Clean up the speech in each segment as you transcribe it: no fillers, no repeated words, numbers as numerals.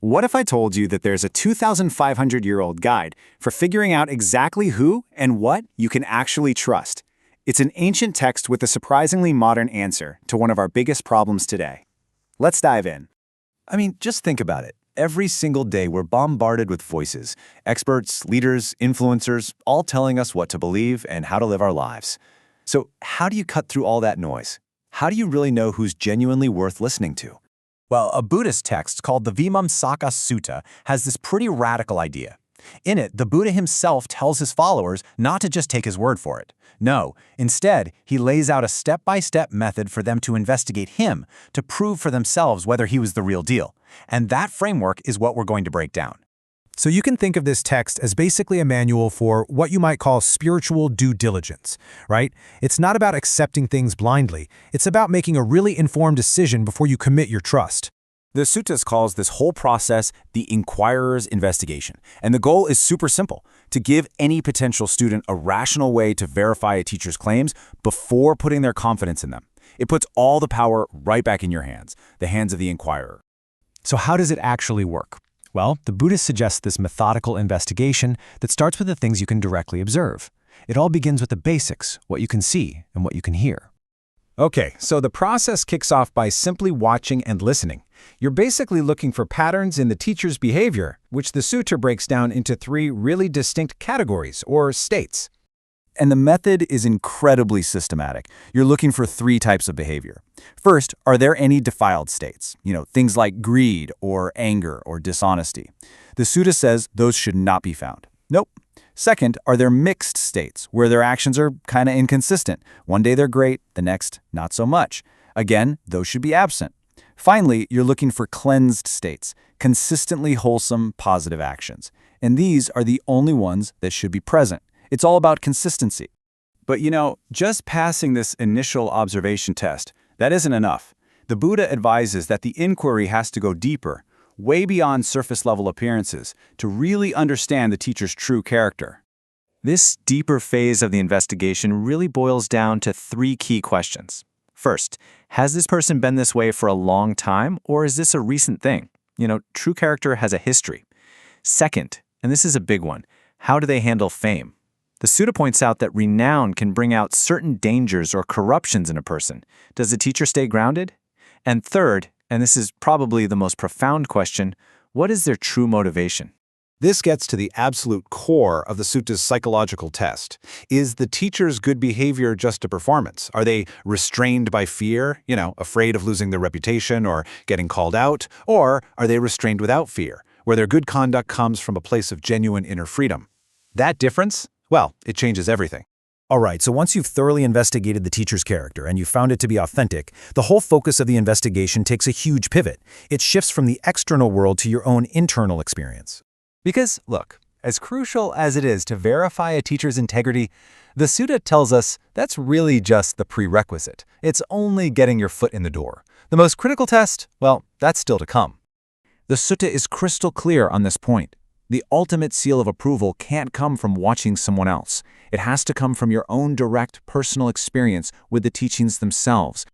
What if I told you that there's a 2,500-year-old guide for figuring out exactly who and what you can actually trust? It's an ancient text with a surprisingly modern answer to one of our biggest problems today. Let's dive in. I mean, just think about it. Every single day we're bombarded with voices, experts, leaders, influencers, all telling us what to believe and how to live our lives. So how do you cut through all that noise? How do you really know who's genuinely worth listening to? Well, a Buddhist text called the Vimansaka Sutta has this pretty radical idea. In it, the Buddha himself tells his followers not to just take his word for it. No, instead, he lays out a step-by-step method for them to investigate him, to prove for themselves whether he was the real deal. And that framework is what we're going to break down. So you can think of this text as basically a manual for what you might call spiritual due diligence, right? It's not about accepting things blindly. It's about making a really informed decision before you commit your trust. The suttas calls this whole process the inquirer's investigation. And the goal is super simple, to give any potential student a rational way to verify a teacher's claims before putting their confidence in them. It puts all the power right back in your hands, the hands of the inquirer. So how does it actually work? Well, the Buddhist suggests this methodical investigation that starts with the things you can directly observe. It all begins with the basics, what you can see and what you can hear. Okay, so the process kicks off by simply watching and listening. You're basically looking for patterns in the teacher's behavior, which the sutta breaks down into 3 really distinct categories, or states. And the method is incredibly systematic. You're looking for 3 types of behavior. First, are there any defiled states? Things like greed or anger or dishonesty. The sutta says those should not be found. Nope. Second, are there mixed states where their actions are kind of inconsistent? One day they're great, the next not so much. Again, those should be absent. Finally, you're looking for cleansed states, consistently wholesome, positive actions. And these are the only ones that should be present. It's all about consistency. But just passing this initial observation test, that isn't enough. The Buddha advises that the inquiry has to go deeper, way beyond surface-level appearances, to really understand the teacher's true character. This deeper phase of the investigation really boils down to 3 key questions. First, has this person been this way for a long time, or is this a recent thing? True character has a history. Second, and this is a big one, how do they handle fame? The sutta points out that renown can bring out certain dangers or corruptions in a person. Does the teacher stay grounded? And third, and this is probably the most profound question, what is their true motivation? This gets to the absolute core of the sutta's psychological test. Is the teacher's good behavior just a performance? Are they restrained by fear, afraid of losing their reputation or getting called out? Or are they restrained without fear, where their good conduct comes from a place of genuine inner freedom? That difference? Well, it changes everything. All right, so once you've thoroughly investigated the teacher's character and you found it to be authentic, the whole focus of the investigation takes a huge pivot. It shifts from the external world to your own internal experience. Because, look, as crucial as it is to verify a teacher's integrity, the sutta tells us that's really just the prerequisite. It's only getting your foot in the door. The most critical test, well, that's still to come. The sutta is crystal clear on this point. The ultimate seal of approval can't come from watching someone else. It has to come from your own direct personal experience with the teachings themselves.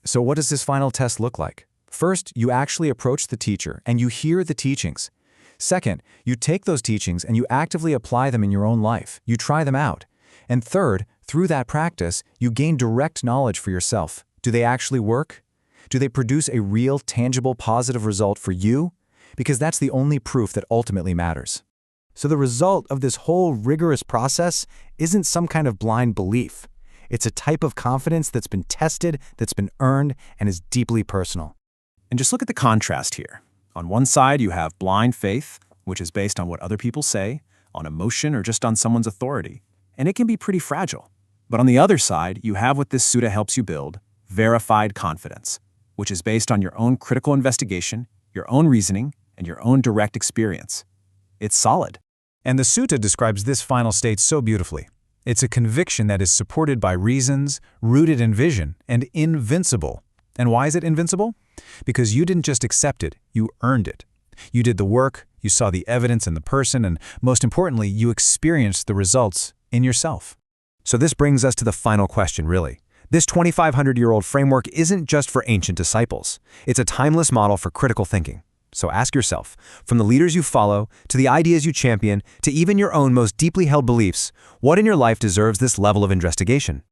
So what does this final test look like? First, you actually approach the teacher and you hear the teachings. Second, you take those teachings and you actively apply them in your own life. You try them out. And third, through that practice, you gain direct knowledge for yourself. Do they actually work? Do they produce a real, tangible, positive result for you? Because that's the only proof that ultimately matters. So the result of this whole rigorous process isn't some kind of blind belief. It's a type of confidence that's been tested, that's been earned, and is deeply personal. And just look at the contrast here. On one side, you have blind faith, which is based on what other people say, on emotion, or just on someone's authority. And it can be pretty fragile. But on the other side, you have what this sutta helps you build, verified confidence, which is based on your own critical investigation, your own reasoning, and your own direct experience. It's solid. And the sutta describes this final state so beautifully. It's a conviction that is supported by reasons, rooted in vision, and invincible. And why is it invincible? Because you didn't just accept it, you earned it. You did the work, you saw the evidence in the person, and most importantly, you experienced the results in yourself. So this brings us to the final question, really. This 2,500-year-old framework isn't just for ancient disciples. It's a timeless model for critical thinking. So ask yourself, from the leaders you follow, to the ideas you champion, to even your own most deeply held beliefs, what in your life deserves this level of investigation?